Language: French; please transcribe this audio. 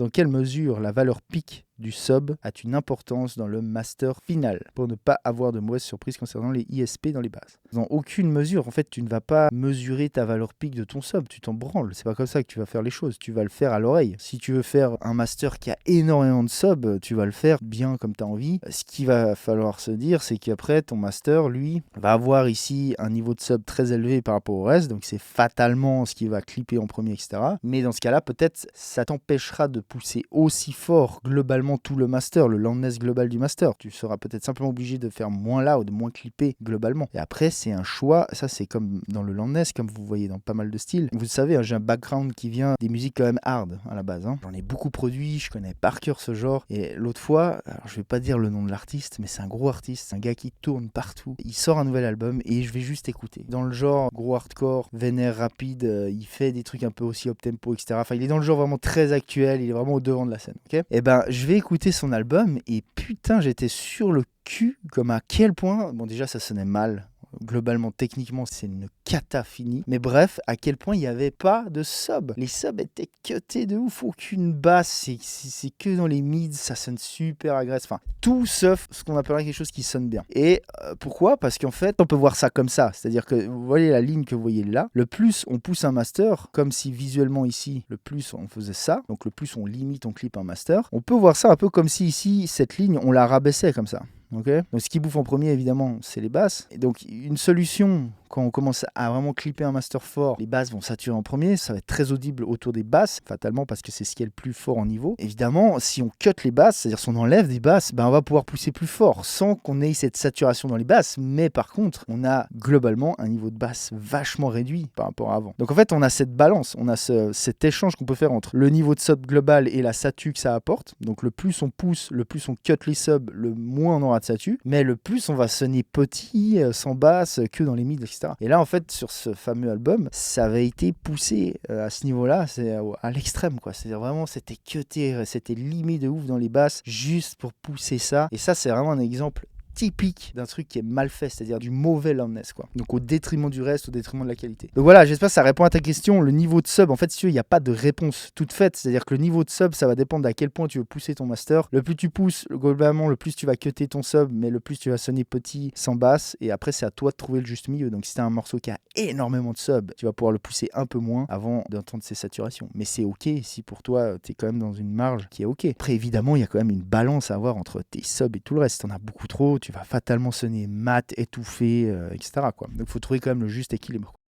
Dans quelle mesure la valeur pic du sub a une importance dans le master final pour ne pas avoir de mauvaises surprises concernant les ISP dans les bases. Dans aucune mesure, en fait, tu ne vas pas mesurer ta valeur pic de ton sub, tu t'en branles, c'est pas comme ça que tu vas faire les choses, tu vas le faire à l'oreille. Si tu veux faire un master qui a énormément de sub, tu vas le faire bien comme tu as envie. Ce qu'il va falloir se dire, c'est qu'après, ton master, lui, va avoir ici un niveau de sub très élevé par rapport au reste, donc c'est fatalement ce qui va clipper en premier, etc. Mais dans ce cas-là, peut-être, ça t'empêchera de pousser aussi fort globalement tout le master, le loudness global du master. Tu seras peut-être simplement obligé de faire moins loud, moins clipper globalement. Et après, c'est un choix. Ça, c'est comme dans le loudness, comme vous voyez dans pas mal de styles. Vous savez, hein, j'ai un background qui vient des musiques quand même hard à la base. J'en ai beaucoup produit, je connais par cœur ce genre. Et l'autre fois, alors je vais pas dire le nom de l'artiste, mais c'est un gros artiste, c'est un gars qui tourne partout. Il sort un nouvel album et je vais juste écouter. Dans le genre gros hardcore, vénère, rapide, il fait des trucs un peu aussi up-tempo, etc. Enfin, il est dans le genre vraiment très actuel, il est vraiment au devant de la scène. Ok ? Et ben, je vais écouter son album et putain, j'étais sur le cul comme à quel point, bon déjà ça sonnait mal. Globalement, techniquement, c'est une cata finie. Mais bref, à quel point il n'y avait pas de sub. Les subs étaient cutés de ouf. Aucune basse. C'est que dans les mids. Ça sonne super agressif. Enfin, tout sauf ce qu'on appellerait quelque chose qui sonne bien. Et pourquoi ? Parce qu'en fait, on peut voir ça comme ça. C'est-à-dire que vous voyez la ligne que vous voyez là. Le plus on pousse un master, comme si visuellement ici, le plus on faisait ça. Donc le plus on limite, on clip un master. On peut voir ça un peu comme si ici, cette ligne, on la rabaissait comme ça. Okay. Donc ce qui bouffe en premier évidemment c'est les basses. Et donc une solution quand on commence à vraiment clipper un master fort, les basses vont saturer en premier, ça va être très audible autour des basses, fatalement parce que c'est ce qui est le plus fort en niveau. Évidemment, si on cut les basses, c'est-à-dire si on enlève des basses, on va pouvoir pousser plus fort sans qu'on ait cette saturation dans les basses, mais par contre, on a globalement un niveau de basse vachement réduit par rapport à avant. Donc en fait, on a cette balance, on a cet échange qu'on peut faire entre le niveau de sub global et la satu que ça apporte. Donc le plus on pousse, le plus on cut les subs, le moins on aura de satu, mais le plus on va sonner petit, sans basse, que dans les mids, etc. Et là, en fait, sur ce fameux album, ça avait été poussé à ce niveau-là, c'est à l'extrême, quoi. C'est-à-dire vraiment, c'était cuté, c'était limé de ouf dans les basses, juste pour pousser ça. Et ça, c'est vraiment un exemple typique d'un truc qui est mal fait, c'est-à-dire du mauvais loudness, quoi. Donc au détriment du reste, au détriment de la qualité. Donc voilà, j'espère que ça répond à ta question. Le niveau de sub, en fait, si tu veux, il n'y a pas de réponse toute faite, c'est-à-dire que le niveau de sub, ça va dépendre d'à quel point tu veux pousser ton master. Le plus tu pousses, globalement, le plus tu vas cutter ton sub, mais le plus tu vas sonner petit, sans basse, et après, c'est à toi de trouver le juste milieu. Donc si tu as un morceau qui a énormément de sub, tu vas pouvoir le pousser un peu moins avant d'entendre ses saturations. Mais c'est ok si pour toi, tu es quand même dans une marge qui est ok. Après, évidemment, il y a quand même une balance à avoir entre tes subs et tout le reste. Si t'en as beaucoup trop, tu vas fatalement sonner mat, étouffé, etc. quoi. Donc il faut trouver quand même le juste équilibre.